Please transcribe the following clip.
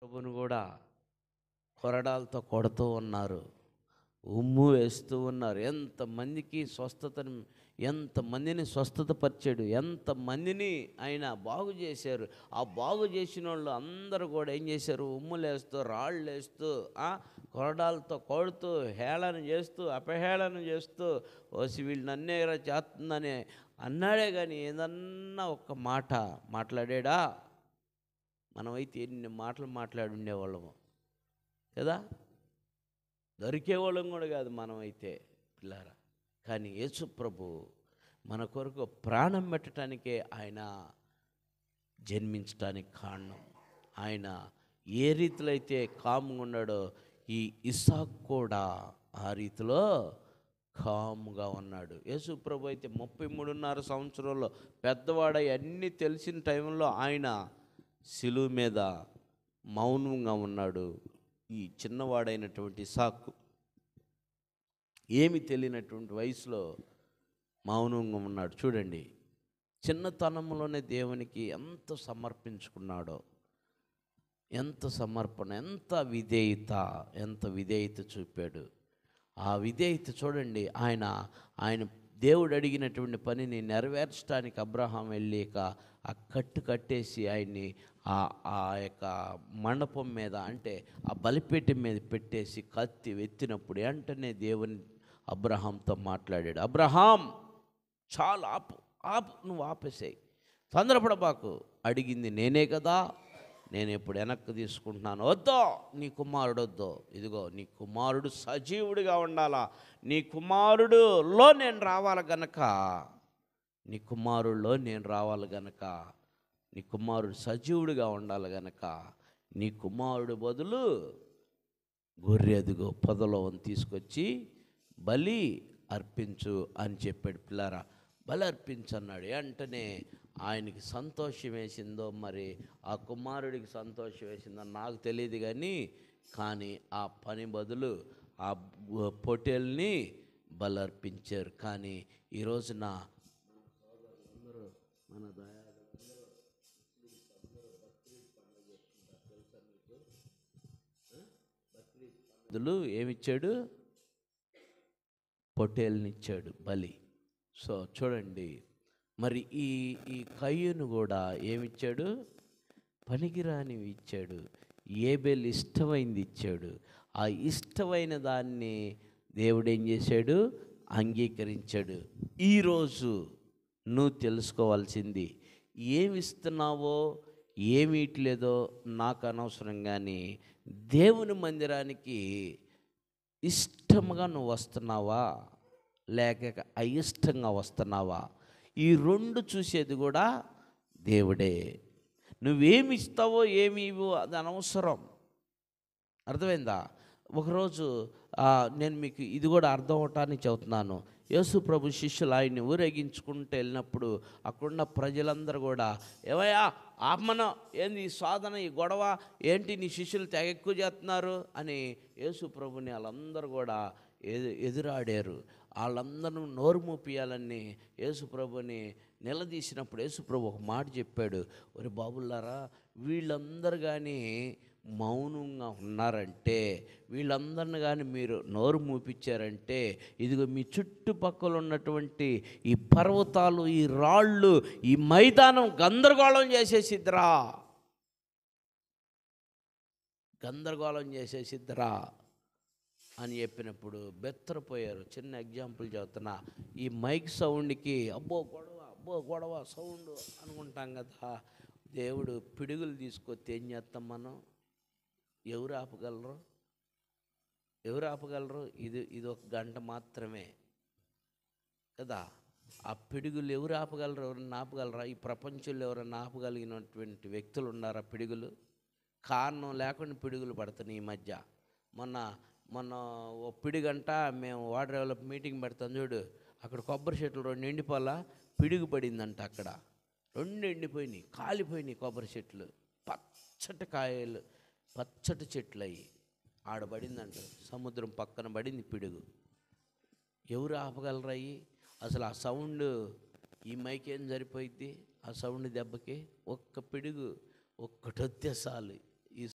ప్రభువును కూడా కొరడాలతో కొడుతూ ఉన్నారు, ఉమ్ము వేస్తూ ఉన్నారు. ఎంతమందిని స్వస్థత పరిచాడు, ఎంతమందిని ఆయన బాగు చేశారు. ఆ బాగు చేసిన వాళ్ళు అందరూ కూడా ఏం చేశారు? ఉమ్ములు వేస్తూ, రాళ్ళు వేస్తూ, కొరడాలతో కొడుతూ, హేళన చేస్తూ, అపహేళన చేస్తూ, ఓసి వీళ్ళు నన్నే చేస్తుందని అన్నాడే. కానీ ఏదన్నా ఒక్క మాట మాట్లాడా? మనమైతే ఎన్ని మాటలు మాట్లాడి ఉండేవాళ్ళము కదా, దొరికేవాళ్ళం కూడా కాదు మనమైతే పిల్లారా. కానీ యేసు ప్రభు మన కొరకు ప్రాణం పెట్టడానికే ఆయన జన్మించడానికి కారణం. ఆయన ఏ రీతిలో అయితే కాముగా ఉన్నాడో ఈ ఇస్సాకు కూడా ఆ రీతిలో కాముగా ఉన్నాడు. యేసు ప్రభు అయితే 33.5 సంవత్సరంలో పెద్దవాడై అన్నీ తెలిసిన టైంలో ఆయన శిలువ మీద మౌనంగా ఉన్నాడు. ఈ చిన్నవాడైనటువంటి ఇస్సాకు ఏమి తెలియనటువంటి వయసులో మౌనంగా ఉన్నాడు. చూడండి, చిన్నతనంలోనే దేవునికి ఎంత సమర్పించుకున్నాడో, ఎంత సమర్పణ, ఎంత విధేయత చూపాడు. ఆ విధేయత చూడండి. ఆయన దేవుడు అడిగినటువంటి పనిని నెరవేర్చడానికి అబ్రహాం వెళ్ళాక ఆ కట్టు కట్టేసి ఆయన్ని ఆ యొక్క మండపం మీద, అంటే ఆ బలిపీఠం మీద పెట్టేసి కత్తి వెత్తినప్పుడు వెంటనే దేవుని అబ్రహాంతో మాట్లాడాడు. అబ్రహాం, చాలు, ఆపు, నువ్వు ఆపేసేయి, తొందరపడబాకు, అడిగింది నేనే కదా, నేను ఇప్పుడు వెనక్కి తీసుకుంటున్నాను. వద్దో, నీ కుమారుడు వద్దో, ఇదిగో నీ కుమారుడు సజీవుడిగా ఉండాలా, నీ కుమారుడులో నేను రావాలి గనక, నీ కుమారుడు సజీవుడిగా ఉండాలి గనక, నీ కుమారుడు బదులు గొర్రె అదిగో పొదలో తీసుకొచ్చి బలి అర్పించు అని చెప్పాడు. పిల్లారా, బలి అర్పించన్నాడు. వెంటనే ఆయనకి సంతోషం వేసిందో మరి ఆ కుమారుడికి సంతోషం వేసిందో నాకు తెలియదు, కానీ ఆ పని బదులు ఆ పొట్టేల్ని బలి అర్పించారు. కానీ ఈ రోజున మన బదులు ఏమిచ్చాడు? పొట్టేల్నిచ్చాడు బలి. సో చూడండి, మరి ఈ కయ్యూను కూడా ఏమిచ్చాడు? పనికిరానివి ఇచ్చాడు. ఏబేలు ఇష్టమైంది ఇచ్చాడు. ఆ ఇష్టమైన దాన్ని దేవుడు ఏం చేశాడు? అంగీకరించాడు. ఈరోజు నువ్వు తెలుసుకోవాల్సింది, ఏమి ఇస్తున్నావో ఏమి ఇట్లేదో నాకు అనవసరం, కానీ దేవుని మందిరానికి ఇష్టంగా నువ్వు వస్తున్నావా లేక అయిష్టంగా వస్తున్నావా? ఈ రెండు చూసేది కూడా దేవుడే. నువ్వేమి ఇస్తావో ఏమి ఇవ్వో అది అనవసరం. అర్థమైందా? ఒకరోజు నేను మీకు ఇది కూడా అర్థం అవటానికి చెబుతున్నాను. యేసు ప్రభు శిష్యులు ఆయన్ని ఊరేగించుకుంటూ వెళ్ళినప్పుడు అక్కడున్న ప్రజలందరూ కూడా, ఏవయ్యా ఆపమనం, ఏంది ఈ సాధన, ఈ గొడవ ఏంటి, నీ శిష్యులు తెగ ఎక్కువ చేస్తున్నారు అని యేసు ప్రభుని వాళ్ళందరూ కూడా ఎదురాడారు. వాళ్ళందరూ నోరు మూపియాలని యేసు ప్రభుని నిలదీసినప్పుడు యేసు ప్రభు ఒక మాట చెప్పాడు. ఒరే బాబుల్లారా, వీళ్ళందరూ కానీ మౌనంగా ఉన్నారంటే, వీళ్ళందరిని కానీ మీరు నోరు మూపించారంటే, ఇదిగో మీ చుట్టుపక్కల ఉన్నటువంటి ఈ పర్వతాలు, ఈ రాళ్ళు, ఈ మైదానం గందరగోళం చేసేసిద్దిరా అని చెప్పినప్పుడు బెత్తరపోయారు. చిన్న ఎగ్జాంపుల్ చెబుతున్నా. ఈ మైక్ సౌండ్కి అబ్బో గొడవ సౌండ్ అనుకుంటాం కదా. దేవుడు పిడుగులు తీసుకొస్తే ఏం చేస్తాం మనం? ఎవరు ఆపగలరు? ఇది ఒక గంట మాత్రమే కదా. ఆ పిడుగులు ఎవరు ఆపగలరు? ఎవరన్నా ఆపగలరా? ఈ ప్రపంచంలో ఎవరన్నా ఆపగలిగినటువంటి వ్యక్తులు ఉన్నారా? పిడుగులు కారణం లేకుండా పిడుగులు పడుతున్నాయి ఈ మధ్య. మొన్న ఓ పిడుగంట, మేము వాటర్ డెవలప్ మీటింగ్ పెడతాం చూడు, అక్కడ కొబ్బరి చెట్లు 2 ఎండిపోలా, పిడుగు పడిందంట. అక్కడ 2 ఎండిపోయినాయి, కాలిపోయినాయి కొబ్బరి చెట్లు, పచ్చటి కాయలు, పచ్చటి చెట్లు అయ్యి ఆడబడిందంట. సముద్రం పక్కన పడింది పిడుగు. ఎవరు ఆపగలరాయి? అసలు ఆ సౌండ్, ఈ మైక్ ఏం సరిపోయిద్ది? ఆ సౌండ్ దెబ్బకి ఒక్క పిడుగు ఒక్కటొత్తే చాలు